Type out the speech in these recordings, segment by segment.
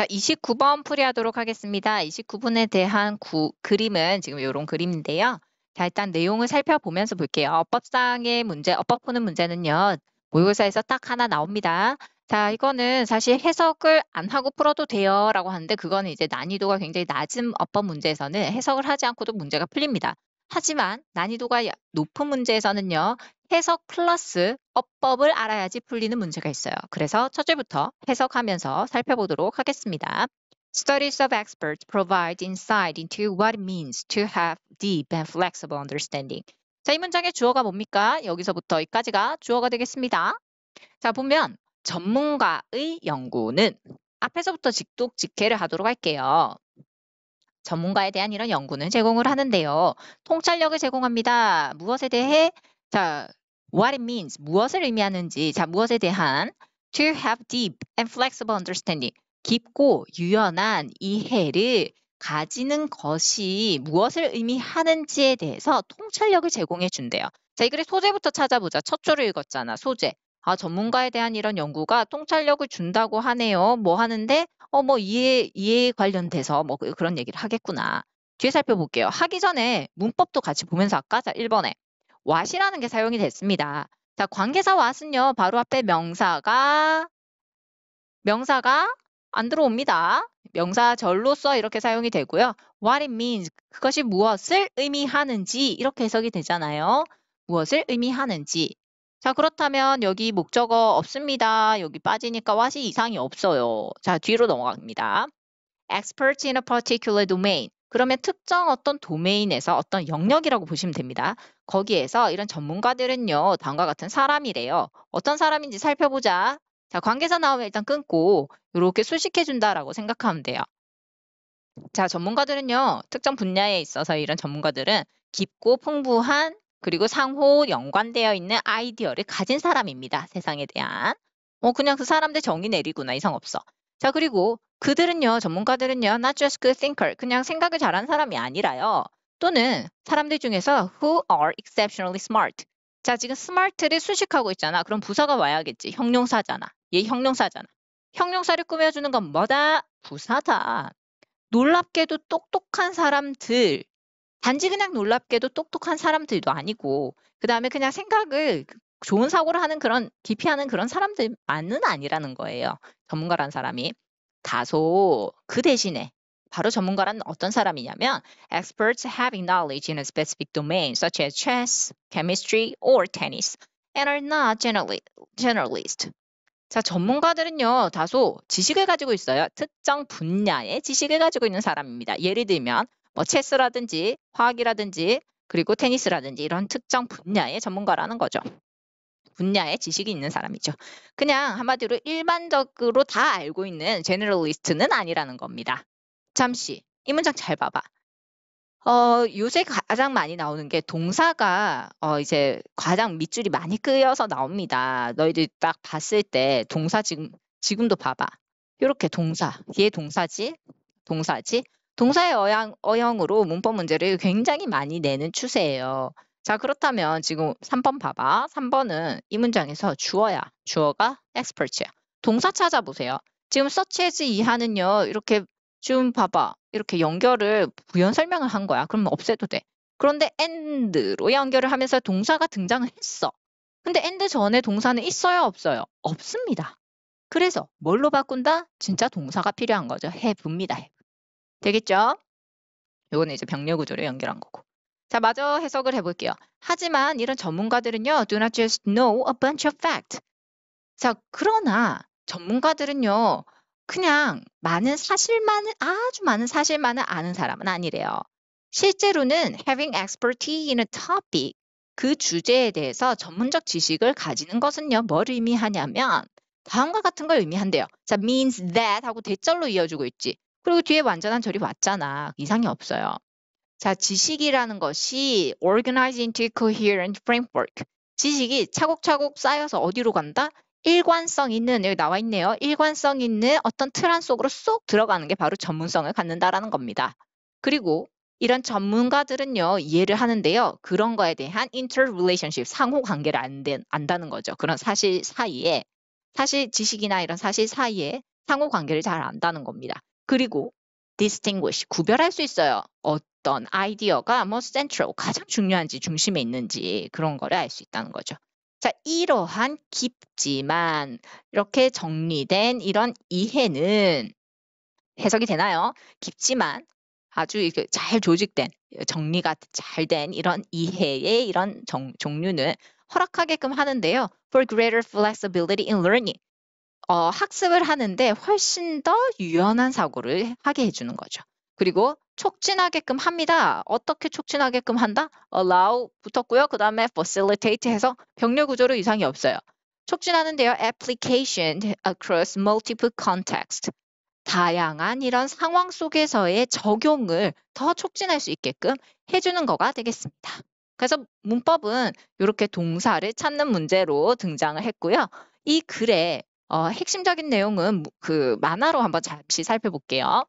자, 29번 풀이하도록 하겠습니다. 29분에 대한 그림은 지금 이런 그림인데요. 자, 일단 내용을 살펴보면서 볼게요. 어법상의 문제, 어법 푸는 문제는요. 모의고사에서 딱 하나 나옵니다. 자, 이거는 사실 해석을 안 하고 풀어도 돼요 라고 하는데 그거는 이제 난이도가 굉장히 낮은 어법 문제에서는 해석을 하지 않고도 문제가 풀립니다. 하지만 난이도가 높은 문제에서는요. 해석 플러스 어법을 알아야지 풀리는 문제가 있어요. 그래서 첫째부터 해석하면서 살펴보도록 하겠습니다. Studies of experts provide insight into what it means to have deep and flexible understanding. 자, 이 문장의 주어가 뭡니까? 여기서부터 여기까지가 주어가 되겠습니다. 자, 보면 전문가의 연구는 앞에서부터 직독직해를 하도록 할게요. 전문가에 대한 이런 연구는 제공을 하는데요. 통찰력을 제공합니다. 무엇에 대해? 자, what it means, 무엇을 의미하는지, 자, 무엇에 대한 to have deep and flexible understanding, 깊고 유연한 이해를 가지는 것이 무엇을 의미하는지에 대해서 통찰력을 제공해 준대요. 자, 이 글의 소재부터 찾아보자. 첫 줄을 읽었잖아, 소재. 아, 전문가에 대한 이런 연구가 통찰력을 준다고 하네요. 뭐 하는데? 뭐 이해 관련돼서 뭐 그런 얘기를 하겠구나. 뒤에 살펴볼게요. 하기 전에 문법도 같이 보면서 할까? 자, 1번에 what이라는 게 사용이 됐습니다. 자, 관계사 what은요. 바로 앞에 명사가 안 들어옵니다. 명사절로서 이렇게 사용이 되고요. what it means, 그것이 무엇을 의미하는지 이렇게 해석이 되잖아요. 무엇을 의미하는지. 자, 그렇다면 여기 목적어 없습니다. 여기 빠지니까 what이 이상이 없어요. 자, 뒤로 넘어갑니다. expert in a particular domain. 그러면 특정 어떤 도메인에서 어떤 영역이라고 보시면 됩니다. 거기에서 이런 전문가들은요, 다음과 같은 사람이래요. 어떤 사람인지 살펴보자. 자, 관계사 나오면 일단 끊고 이렇게 수식해준다라고 생각하면 돼요. 자, 전문가들은요, 특정 분야에 있어서 이런 전문가들은 깊고 풍부한 그리고 상호 연관되어 있는 아이디어를 가진 사람입니다. 세상에 대한. 그냥 그 사람들 정의 내리구나. 이상 없어. 자, 그리고 그들은요, 전문가들은요, not just good thinker. 그냥 생각을 잘하는 사람이 아니라요. 또는 사람들 중에서 who are exceptionally smart. 자, 지금 smart를 수식하고 있잖아. 그럼 부사가 와야겠지. 형용사잖아. 얘 형용사잖아. 형용사를 꾸며주는 건 뭐다? 부사다. 놀랍게도 똑똑한 사람들, 단지 그냥 놀랍게도 똑똑한 사람들도 아니고, 그 다음에 그냥 생각을 좋은 사고를 하는 그런, 깊이 하는 그런 사람들만은 아니라는 거예요. 전문가라는 사람이. 다소 그 대신에 바로 전문가란 어떤 사람이냐면 experts having knowledge in a specific domain such as chess, chemistry, or tennis and are not generalist. 자, 전문가들은요, 다소 지식을 가지고 있어요. 특정 분야의 지식을 가지고 있는 사람입니다. 예를 들면, 뭐, 체스라든지, 화학이라든지, 그리고 테니스라든지, 이런 특정 분야의 전문가라는 거죠. 분야의 지식이 있는 사람이죠. 그냥 한마디로 일반적으로 다 알고 있는 제너럴리스트는 아니라는 겁니다. 잠시, 이 문장 잘 봐봐. 요새 가장 많이 나오는 게 동사가 이제 가장 밑줄이 많이 끄여서 나옵니다. 너희들 딱 봤을 때 동사 지금도 봐봐. 이렇게 동사, 얘 동사지? 동사의 어형으로 문법 문제를 굉장히 많이 내는 추세예요. 자, 그렇다면 지금 3번 봐봐. 3번은 이 문장에서 주어가 expert야. 동사 찾아보세요. 지금 such as 이하는요, 이렇게 지금 봐봐. 이렇게 연결을 부연 설명을 한 거야. 그러면 없애도 돼. 그런데 and로 연결을 하면서 동사가 등장을 했어. 근데 and 전에 동사는 있어요, 없어요? 없습니다. 그래서 뭘로 바꾼다? 진짜 동사가 필요한 거죠. have입니다. have. 되겠죠? 요거는 이제 병렬 구조를 연결한 거고. 자, 마저 해석을 해볼게요. 하지만 이런 전문가들은요, do not just know a bunch of facts. 자, 그러나 전문가들은요, 그냥 아주 많은 사실만을 아는 사람은 아니래요. 실제로는 having expertise in a topic, 그 주제에 대해서 전문적 지식을 가지는 것은요, 뭘 의미하냐면 다음과 같은 걸 의미한대요. 자, means that 하고 대절로 이어주고 있지. 그리고 뒤에 완전한 절이 왔잖아. 이상이 없어요. 자, 지식이라는 것이 organized into coherent framework. 지식이 차곡차곡 쌓여서 어디로 간다? 일관성 있는, 여기 나와 있네요. 일관성 있는 어떤 틀 안 속으로 쏙 들어가는 게 바로 전문성을 갖는다라는 겁니다. 그리고 이런 전문가들은요, 이해를 하는데요. 그런 거에 대한 interrelationship, 상호 관계를 안다는 거죠. 그런 사실 지식이나 이런 사실 사이에 상호 관계를 잘 안다는 겁니다. 그리고 distinguish, 구별할 수 있어요. 어떤 아이디어가 뭐 central, 가장 중요한지 중심에 있는지 그런 거를 알 수 있다는 거죠. 자, 이러한 깊지만 이렇게 정리된 이런 이해는 해석이 되나요? 깊지만 아주 이렇게 잘 조직된, 정리가 잘 된 이런 이해의 이런 종류는 허락하게끔 하는데요. For greater flexibility in learning. 학습을 하는데 훨씬 더 유연한 사고를 하게 해주는 거죠. 그리고 촉진하게끔 합니다. 어떻게 촉진하게끔 한다? allow 붙었고요. 그 다음에 facilitate 해서 병렬 구조로 이상이 없어요. 촉진하는데요. application across multiple context. 다양한 이런 상황 속에서의 적용을 더 촉진할 수 있게끔 해주는 거가 되겠습니다. 그래서 문법은 이렇게 동사를 찾는 문제로 등장을 했고요. 이 글의 핵심적인 내용은 그 만화로 한번 잠시 살펴볼게요.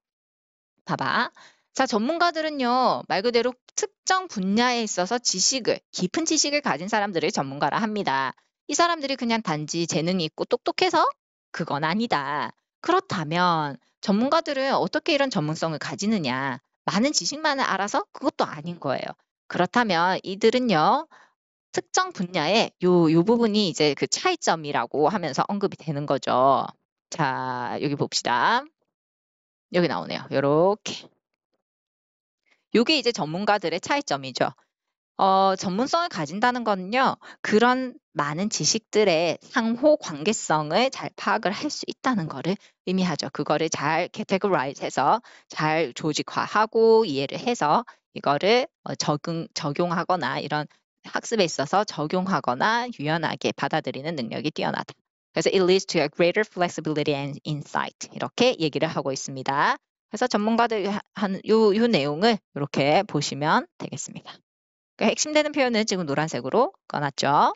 봐봐. 자, 전문가들은요, 말 그대로 특정 분야에 있어서 깊은 지식을 가진 사람들을 전문가라 합니다. 이 사람들이 그냥 단지 재능이 있고 똑똑해서 그건 아니다. 그렇다면 전문가들은 어떻게 이런 전문성을 가지느냐? 많은 지식만을 알아서 그것도 아닌 거예요. 그렇다면 이들은요, 특정 분야에 요 부분이 이제 그 차이점이라고 하면서 언급이 되는 거죠. 자, 여기 봅시다. 여기 나오네요. 요렇게. 요게 이제 전문가들의 차이점이죠. 전문성을 가진다는 거는요, 그런 많은 지식들의 상호 관계성을 잘 파악을 할 수 있다는 거를 의미하죠. 그거를 잘 categorize 해서 잘 조직화하고 이해를 해서 이거를 적용하거나 이런 학습에 있어서 적용하거나 유연하게 받아들이는 능력이 뛰어나다. 그래서 it leads to a greater flexibility and insight. 이렇게 얘기를 하고 있습니다. 그래서 전문가들 하는 요 내용을 이렇게 보시면 되겠습니다. 핵심되는 표현은 지금 노란색으로 꺼놨죠.